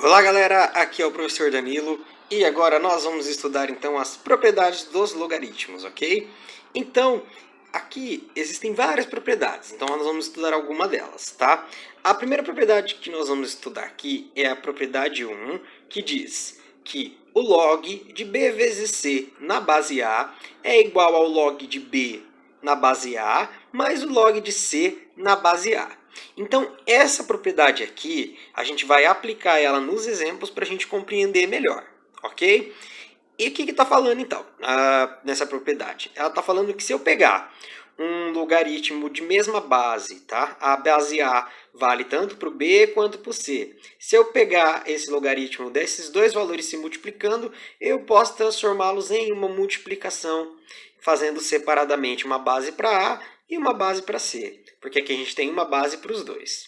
Olá galera, aqui é o professor Danilo e agora nós vamos estudar então as propriedades dos logaritmos, ok? Então, aqui existem várias propriedades, então nós vamos estudar alguma delas, tá? A primeira propriedade que nós vamos estudar aqui é a propriedade 1, que diz que o log de b vezes c na base A é igual ao log de b na base A mais o log de c na base A. Então, essa propriedade aqui, a gente vai aplicar ela nos exemplos para a gente compreender melhor, ok? E o que está falando, então, nessa propriedade? Ela está falando que se eu pegar um logaritmo de mesma base, tá? A base A vale tanto para o B quanto para o C. Se eu pegar esse logaritmo desses dois valores se multiplicando, eu posso transformá-los em uma multiplicação, fazendo separadamente uma base para A e uma base para C, porque aqui a gente tem uma base para os dois.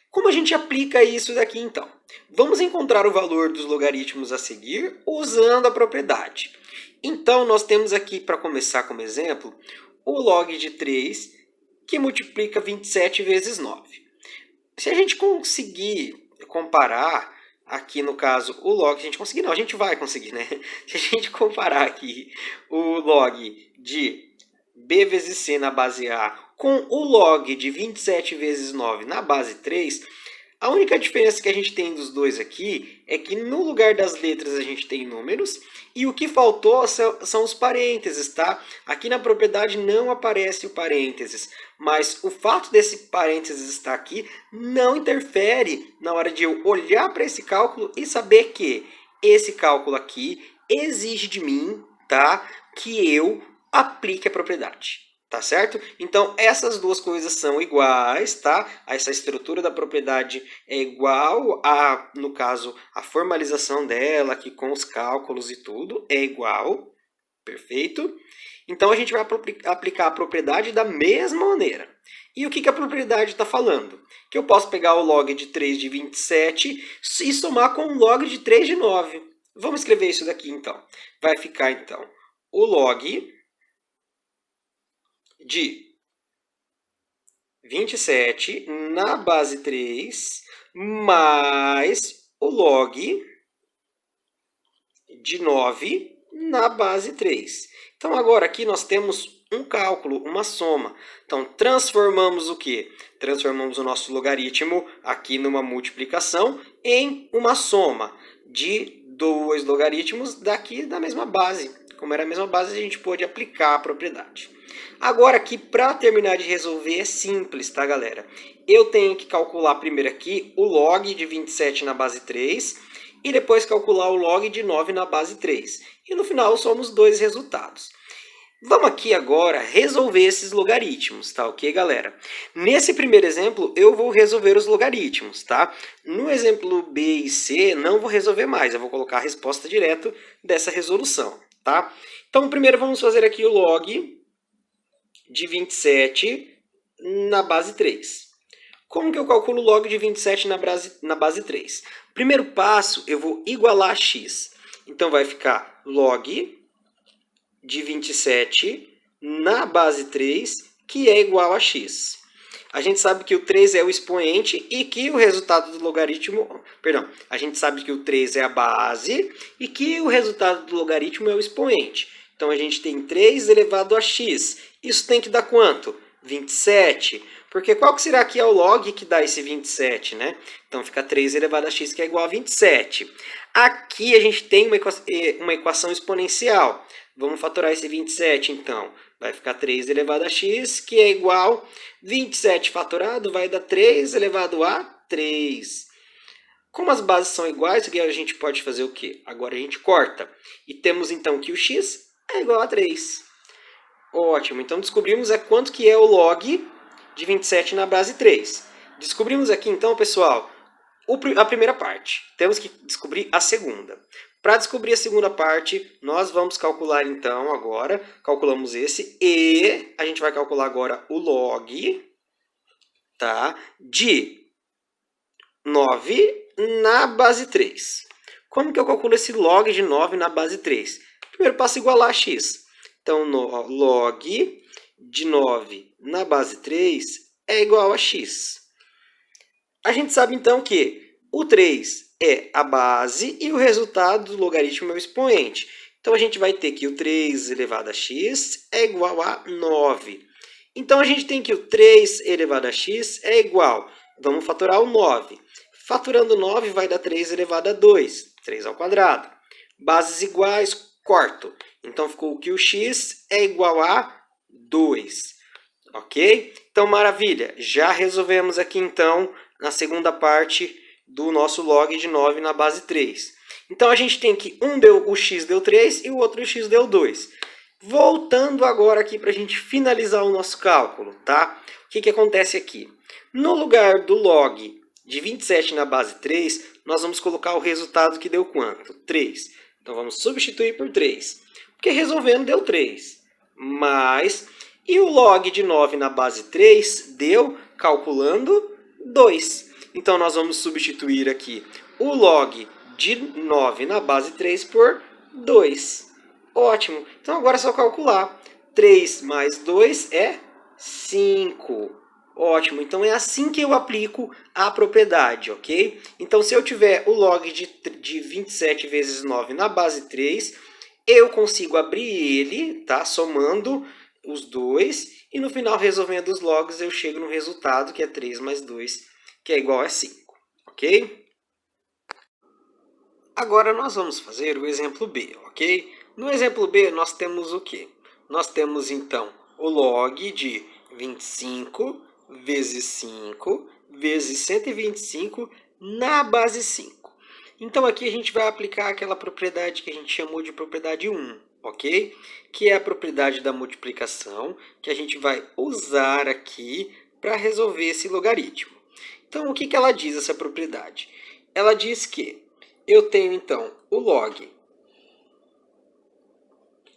Como a gente aplica isso daqui então? Vamos encontrar o valor dos logaritmos a seguir usando a propriedade. Então nós temos aqui, para começar como exemplo, o log de 3 que multiplica 27 vezes 9. Se a gente conseguir comparar aqui no caso o log, a gente vai conseguir, né? Se a gente comparar aqui o log de b vezes c na base A com o log de 27 vezes 9 na base 3, a única diferença que a gente tem dos dois aqui é que no lugar das letras a gente tem números e o que faltou são os parênteses, tá? Aqui na propriedade não aparece o parênteses, mas o fato desse parênteses estar aqui não interfere na hora de eu olhar para esse cálculo e saber que esse cálculo aqui exige de mim, tá? Que eu aplique a propriedade. Tá certo? Então, essas duas coisas são iguais, tá? Essa estrutura da propriedade é igual a, no caso, a formalização dela aqui com os cálculos e tudo é igual. Perfeito? Então, a gente vai aplicar a propriedade da mesma maneira. E o que a propriedade está falando? Que eu posso pegar o log de 3 de 27 e somar com o log de 3 de 9. Vamos escrever isso daqui, então. Vai ficar, então, o log de 27 na base 3 mais o log de 9 na base 3. Então, agora aqui nós temos um cálculo, uma soma. Então, transformamos o quê? Transformamos o nosso logaritmo aqui numa multiplicação em uma soma de dois logaritmos daqui da mesma base. Como era a mesma base, a gente pôde aplicar a propriedade. Agora aqui, para terminar de resolver, é simples, tá, galera? Eu tenho que calcular primeiro aqui o log de 27 na base 3 e depois calcular o log de 9 na base 3. E no final somos dois resultados. Vamos aqui agora resolver esses logaritmos, tá ok, galera? Nesse primeiro exemplo, eu vou resolver os logaritmos, tá? No exemplo B e C, não vou resolver mais, eu vou colocar a resposta direto dessa resolução, tá? Então, primeiro vamos fazer aqui o log de 27 na base 3. Como que eu calculo o log de 27 na base 3? Primeiro passo, eu vou igualar a x. Então, vai ficar log de 27 na base 3, que é igual a x. A gente sabe que o 3 é o expoente e que o resultado do logaritmo... Perdão, a gente sabe que o 3 é a base e que o resultado do logaritmo é o expoente. Então, a gente tem 3 elevado a x. Isso tem que dar quanto? 27. Porque qual que será que é o log que dá esse 27, né? Então, fica 3 elevado a x, que é igual a 27. Aqui, a gente tem uma equação exponencial. Vamos fatorar esse 27, então. Vai ficar 3 elevado a x, que é igual a 27 fatorado, vai dar 3 elevado a 3. Como as bases são iguais, a gente pode fazer o quê? Agora a gente corta. E temos, então, que o x é igual a 3. Ótimo, então descobrimos quanto que é o log de 27 na base 3. Descobrimos aqui, então, pessoal, a primeira parte. Temos que descobrir a segunda. Para descobrir a segunda parte, nós vamos calcular, então, agora, calculamos esse, e a gente vai calcular agora o log, tá, de 9 na base 3. Como que eu calculo esse log de 9 na base 3? Primeiro passo, igualar a x. Então, log de 9 na base 3 é igual a x. A gente sabe, então, que o 3 é a base e o resultado do logaritmo é o expoente. Então, a gente vai ter que o 3 elevado a x é igual a 9. Então, a gente tem que o 3 elevado a x é igual, vamos fatorar o 9. Fatorando 9 vai dar 3 elevado a 2, 3 ao quadrado. Bases iguais, corto. Então, ficou que o x é igual a 2. Ok? Então, maravilha. Já resolvemos aqui, então, na segunda parte do nosso log de 9 na base 3. Então, a gente tem que o x deu 3 e o outro x deu 2. Voltando agora aqui para a gente finalizar o nosso cálculo, tá? O que acontece aqui? No lugar do log de 27 na base 3, nós vamos colocar o resultado que deu quanto? 3. Então, vamos substituir por 3. Porque resolvendo deu 3. Mas, e o log de 9 na base 3 deu, calculando, 2. Então, nós vamos substituir aqui o log de 9 na base 3 por 2. Ótimo. Então, agora é só calcular. 3 mais 2 é 5. Ótimo. Então, é assim que eu aplico a propriedade, ok? Então, se eu tiver o log de 27 vezes 9 na base 3, eu consigo abrir ele, tá? Somando os dois. E no final, resolvendo os logs, eu chego no resultado, que é 3 mais 2, que é igual a 5. Ok? Agora, nós vamos fazer o exemplo B, ok? No exemplo B, nós temos o quê? Nós temos, então, o log de 25 vezes 5 vezes 125 na base 5. Então, aqui a gente vai aplicar aquela propriedade que a gente chamou de propriedade 1, ok? Que é a propriedade da multiplicação, que a gente vai usar aqui para resolver esse logaritmo. Então, o que ela diz, essa propriedade? Ela diz que eu tenho, então, o log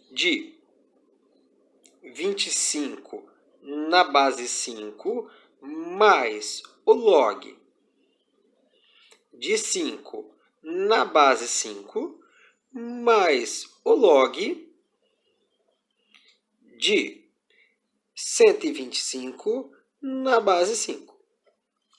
de 25 na base 5 mais o log de 5 na base 5 mais o log de 125 na base 5.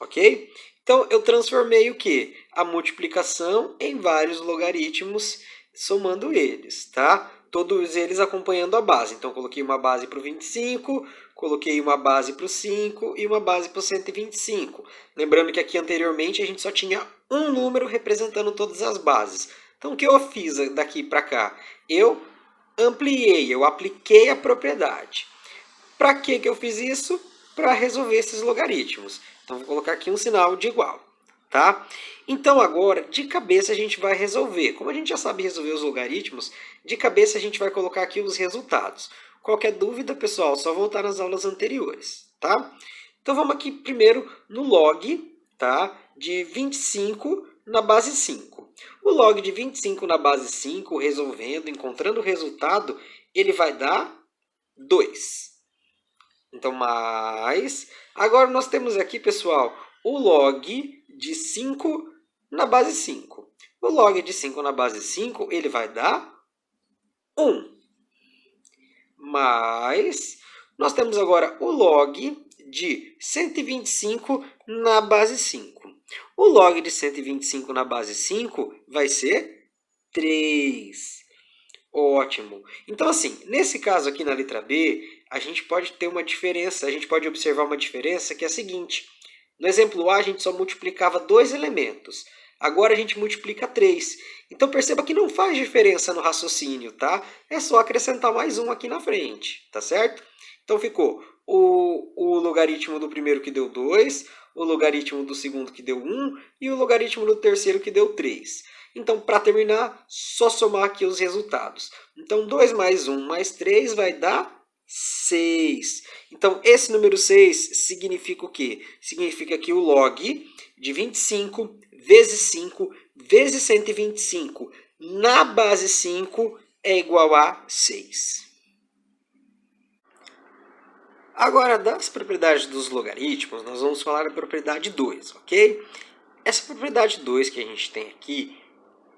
Ok? Então, eu transformei o quê? A multiplicação em vários logaritmos, somando eles, tá? Todos eles acompanhando a base. Então, coloquei uma base para o 25, coloquei uma base para o 5 e uma base para o 125. Lembrando que aqui anteriormente a gente só tinha um número representando todas as bases. Então, o que eu fiz daqui para cá? Eu ampliei, eu apliquei a propriedade. Para que eu fiz isso? Para resolver esses logaritmos. Então, vou colocar aqui um sinal de igual, tá? Então, agora, de cabeça, a gente vai resolver. Como a gente já sabe resolver os logaritmos, de cabeça a gente vai colocar aqui os resultados. Qualquer dúvida, pessoal, só voltar nas aulas anteriores, tá? Então, vamos aqui primeiro no log, tá? De 25 na base 5. O log de 25 na base 5, resolvendo, encontrando o resultado, ele vai dar 2. Então, mais. Agora, nós temos aqui, pessoal, o log de 5 na base 5. O log de 5 na base 5, ele vai dar 1. Mais, nós temos agora o log de 125 na base 5. O log de 125 na base 5 vai ser 3. Ótimo. Então, assim, nesse caso aqui na letra B, a gente pode ter uma diferença, a gente pode observar uma diferença que é a seguinte. No exemplo A, a gente só multiplicava 2 elementos. Agora a gente multiplica 3. Então, perceba que não faz diferença no raciocínio, tá? É só acrescentar mais um aqui na frente, tá certo? Então, ficou o logaritmo do primeiro que deu 2, o logaritmo do segundo que deu 1 e o logaritmo do terceiro que deu 3. Então, para terminar, só somar aqui os resultados. Então, 2 mais 1 mais 3 vai dar 6. Então, esse número 6 significa o quê? Significa que o log de 25 vezes 5 vezes 125 na base 5 é igual a 6. Agora, das propriedades dos logaritmos, nós vamos falar da propriedade 2, ok? Essa propriedade 2 que a gente tem aqui,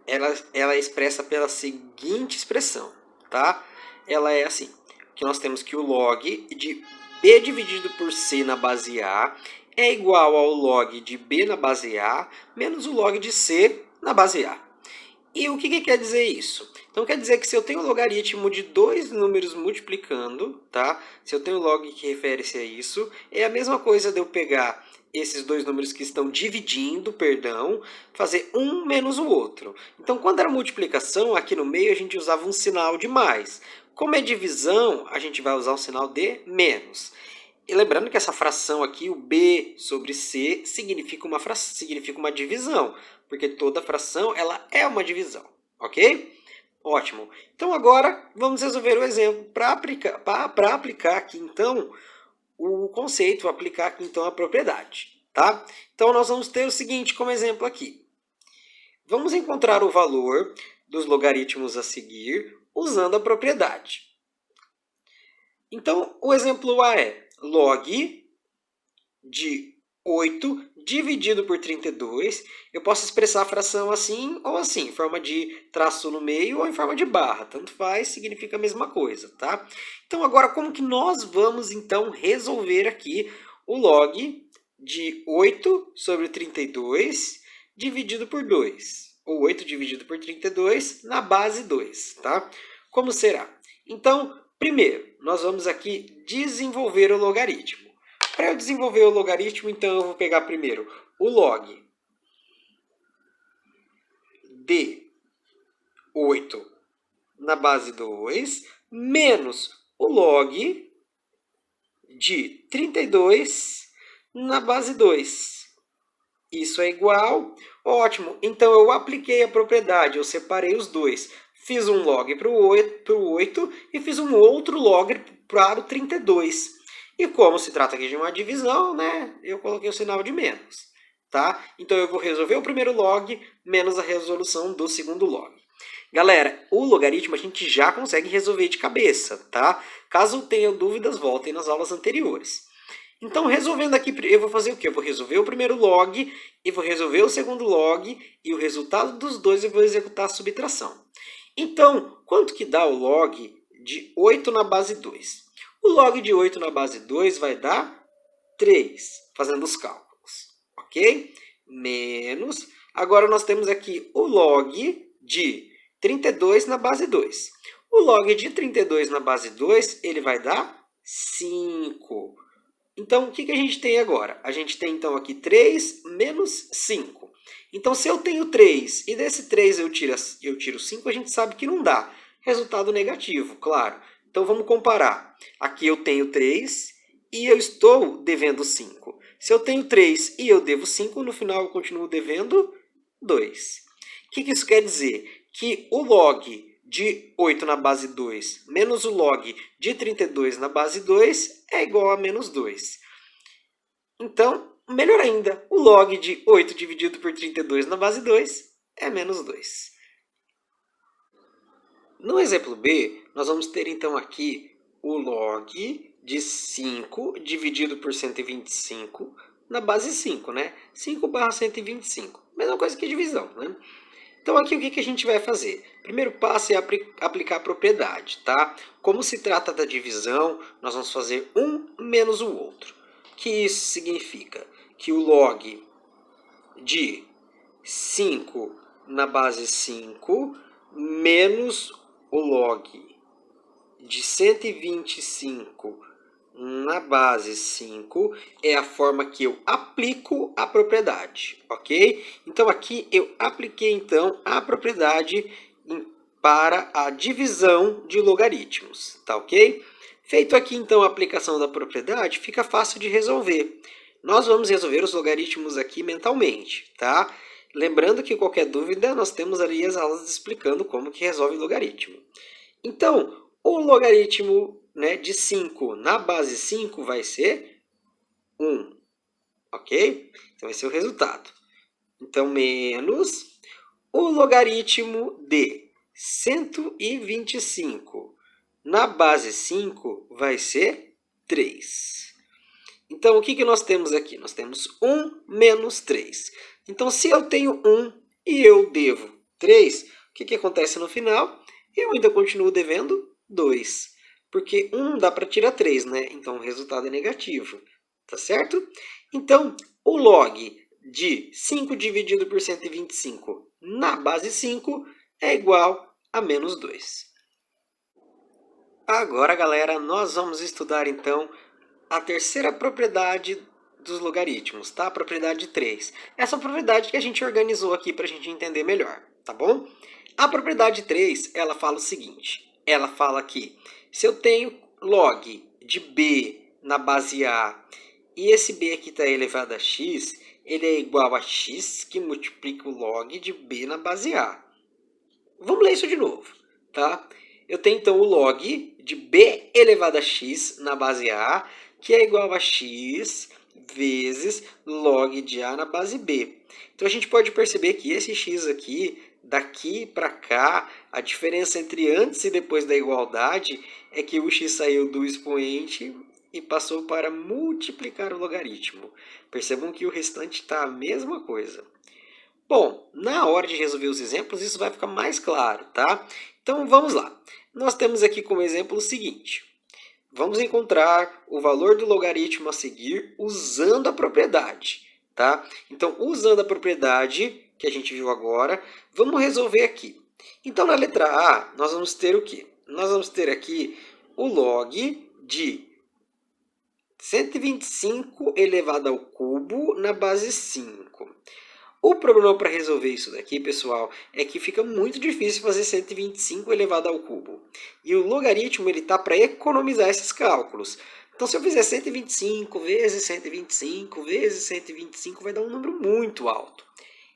ela é expressa pela seguinte expressão, tá? Ela é assim, que nós temos que o log de b dividido por c na base A é igual ao log de b na base A menos o log de c na base A. E o que quer dizer isso? Então quer dizer que se eu tenho um logaritmo de dois números multiplicando, tá? Se eu tenho log que refere-se a isso, é a mesma coisa de eu pegar esses dois números que estão dividindo, perdão, fazer um menos o outro. Então quando era multiplicação, aqui no meio a gente usava um sinal de mais. Como é divisão, a gente vai usar o sinal de menos. E lembrando que essa fração aqui, o B sobre C, significa uma divisão, porque toda fração ela é uma divisão, ok? Ótimo. Então agora vamos resolver o exemplo para aplicar aqui então o conceito, aplicar aqui então a propriedade, tá? Então nós vamos ter o seguinte como exemplo aqui. Vamos encontrar o valor dos logaritmos a seguir usando a propriedade. Então o exemplo A é log de 8 dividido por 32. Eu posso expressar a fração assim ou assim, em forma de traço no meio ou em forma de barra. Tanto faz, significa a mesma coisa, tá? Então, agora, como que nós vamos, então, resolver aqui o log de 8 sobre 32 dividido por 2? Ou 8 dividido por 32 na base 2, tá? Como será? Então, primeiro, nós vamos aqui desenvolver o logaritmo. Para eu desenvolver o logaritmo, então, eu vou pegar primeiro o log de 8 na base 2 menos o log de 32 na base 2. Isso é igual? Ótimo! Então, eu apliquei a propriedade, eu separei os dois. Fiz um log para o 8 e fiz um outro log para o 32. E como se trata aqui de uma divisão, né, eu coloquei o sinal de menos. Tá? Então, eu vou resolver o primeiro log menos a resolução do segundo log. Galera, o logaritmo a gente já consegue resolver de cabeça, tá? Caso tenham dúvidas, voltem nas aulas anteriores. Então, resolvendo aqui, eu vou fazer o quê? Eu vou resolver o primeiro log e vou resolver o segundo log e o resultado dos dois eu vou executar a subtração. Então, quanto que dá o log de 8 na base 2? O log de 8 na base 2 vai dar 3, fazendo os cálculos, ok? Menos, agora nós temos aqui o log de 32 na base 2. O log de 32 na base 2, ele vai dar 5. Então, o que a gente tem agora? A gente tem, então, aqui 3 menos 5. Então, se eu tenho 3 e desse 3 eu tiro 5, a gente sabe que não dá. Resultado negativo, claro. Então, vamos comparar. Aqui eu tenho 3 e eu estou devendo 5. Se eu tenho 3 e eu devo 5, no final eu continuo devendo 2. O que isso quer dizer? Que o log de 8 na base 2 menos o log de 32 na base 2 é igual a menos 2. Então, melhor ainda, o log de 8 dividido por 32 na base 2 é menos 2. No exemplo B, nós vamos ter então aqui o log de 5 dividido por 125 na base 5, né? 5 barra 125. Mesma coisa que divisão, né? Então, aqui o que a gente vai fazer? Primeiro passo é aplicar a propriedade, tá? Como se trata da divisão, nós vamos fazer um menos o outro. O que isso significa? Que o log de 5 na base 5 menos o log de 125 na base 5 é a forma que eu aplico a propriedade, ok? Então, aqui eu apliquei então a propriedade para a divisão de logaritmos, tá ok? Feito aqui então a aplicação da propriedade, fica fácil de resolver. Nós vamos resolver os logaritmos aqui mentalmente, tá? Lembrando que qualquer dúvida, nós temos ali as aulas explicando como que resolve o logaritmo. Então, o logaritmo, né, de 5 na base 5 vai ser 1, ok? Então, esse é o resultado. Então, menos o logaritmo de 125 na base 5 vai ser 3. Então, o que nós temos aqui? Nós temos 1 menos 3. Então, se eu tenho 1 e eu devo 3, o que acontece no final? Eu ainda continuo devendo 2. Porque 1 dá para tirar 3, né? Então, o resultado é negativo. Tá certo? Então, o log de 5 dividido por 125 na base 5 é igual a menos 2. Agora, galera, nós vamos estudar, então, a terceira propriedade dos logaritmos, tá? A propriedade 3. Essa propriedade que a gente organizou aqui para a gente entender melhor, tá bom? A propriedade 3, ela fala o seguinte. Ela fala que se eu tenho log de b na base a e esse b aqui está elevado a x, ele é igual a x que multiplica o log de b na base a. Vamos ler isso de novo, tá? Eu tenho, então, o log de b elevado a x na base a, que é igual a x vezes log de a na base b. Então, a gente pode perceber que esse x aqui, daqui para cá, a diferença entre antes e depois da igualdade é que o x saiu do expoente e passou para multiplicar o logaritmo. Percebam que o restante está a mesma coisa. Bom, na hora de resolver os exemplos, isso vai ficar mais claro, tá? Então, vamos lá. Nós temos aqui como exemplo o seguinte. Vamos encontrar o valor do logaritmo a seguir usando a propriedade, tá? Então, usando a propriedade que a gente viu agora, vamos resolver aqui. Então, na letra A, nós vamos ter o quê? Nós vamos ter aqui o log de 125 elevado ao cubo na base 5. O problema para resolver isso daqui, pessoal, é que fica muito difícil fazer 125 elevado ao cubo. E o logaritmo está para economizar esses cálculos. Então, se eu fizer 125 vezes 125 vezes 125, vai dar um número muito alto.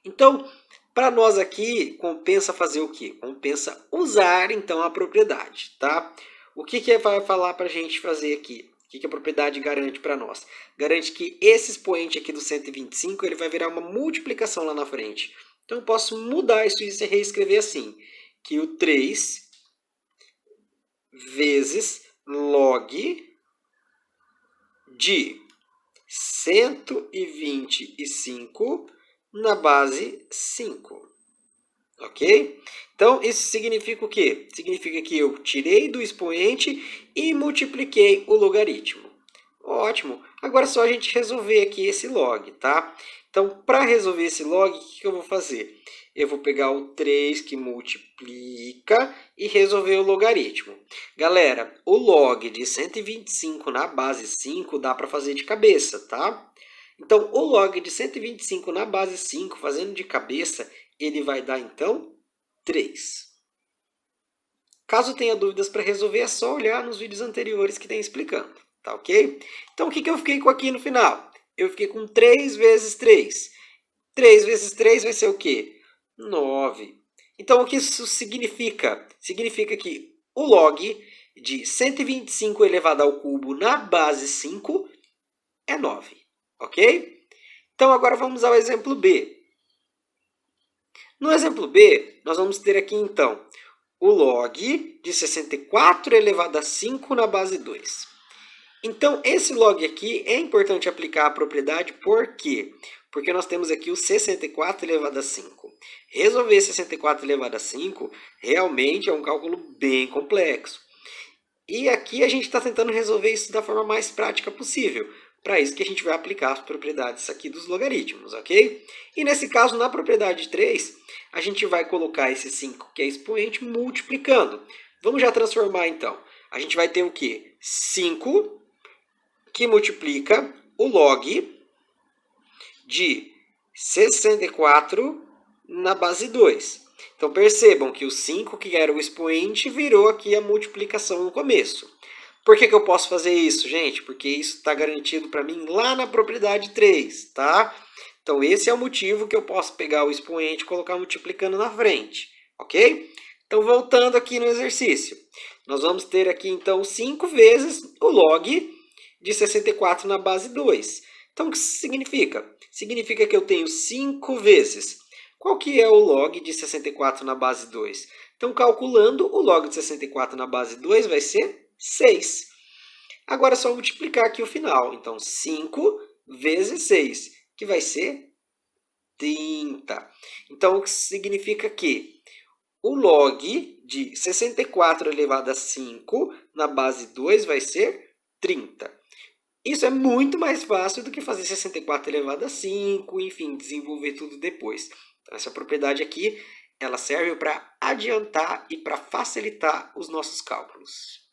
Então, para nós aqui, compensa fazer o quê? Compensa usar, então, a propriedade, tá? O que vai falar para a gente fazer aqui? O que a propriedade garante para nós? Garante que esse expoente aqui do 125 ele vai virar uma multiplicação lá na frente. Então, eu posso mudar isso e reescrever assim. Que o 3 vezes log de 125 na base 5. Ok? Então, isso significa o quê? Significa que eu tirei do expoente e multipliquei o logaritmo. Ótimo! Agora é só a gente resolver aqui esse log, tá? Então, para resolver esse log, o que eu vou fazer? Eu vou pegar o 3 que multiplica e resolver o logaritmo. Galera, o log de 125 na base 5 dá para fazer de cabeça, tá? Então, o log de 125 na base 5, fazendo de cabeça, ele vai dar, então, 3. Caso tenha dúvidas para resolver, é só olhar nos vídeos anteriores que tem explicando, tá ok? Então, o que eu fiquei com aqui no final? Eu fiquei com 3 vezes 3. 3 vezes 3 vai ser o quê? 9. Então, o que isso significa? Significa que o log de 125 elevado ao cubo na base 5 é 9, ok? Então, agora vamos ao exemplo B. No exemplo B, nós vamos ter aqui, então, o log de 64 elevado a 5 na base 2. Então, esse log aqui é importante aplicar a propriedade, por quê? Porque nós temos aqui o 64 elevado a 5. Resolver 64 elevado a 5 realmente é um cálculo bem complexo. E aqui a gente está tentando resolver isso da forma mais prática possível. Para isso que a gente vai aplicar as propriedades aqui dos logaritmos, ok? E nesse caso, na propriedade 3, a gente vai colocar esse 5, que é expoente, multiplicando. Vamos já transformar, então. A gente vai ter o quê? 5, que multiplica o log de 64 na base 2. Então, percebam que o 5, que era o expoente, virou aqui a multiplicação no começo. Por que eu posso fazer isso, gente? Porque isso está garantido para mim lá na propriedade 3, tá? Então, esse é o motivo que eu posso pegar o expoente e colocar multiplicando na frente, ok? Então, voltando aqui no exercício. Nós vamos ter aqui, então, 5 vezes o log de 64 na base 2. Então, o que isso significa? Significa que eu tenho 5 vezes. Qual que é o log de 64 na base 2? Então, calculando, o log de 64 na base 2 vai ser 6. Agora é só multiplicar aqui o final. Então, 5 vezes 6, que vai ser 30. Então, o que significa que o log de 64 elevado a 5 na base 2 vai ser 30. Isso é muito mais fácil do que fazer 64 elevado a 5, enfim, desenvolver tudo depois. Então, essa propriedade aqui, ela serve para adiantar e para facilitar os nossos cálculos.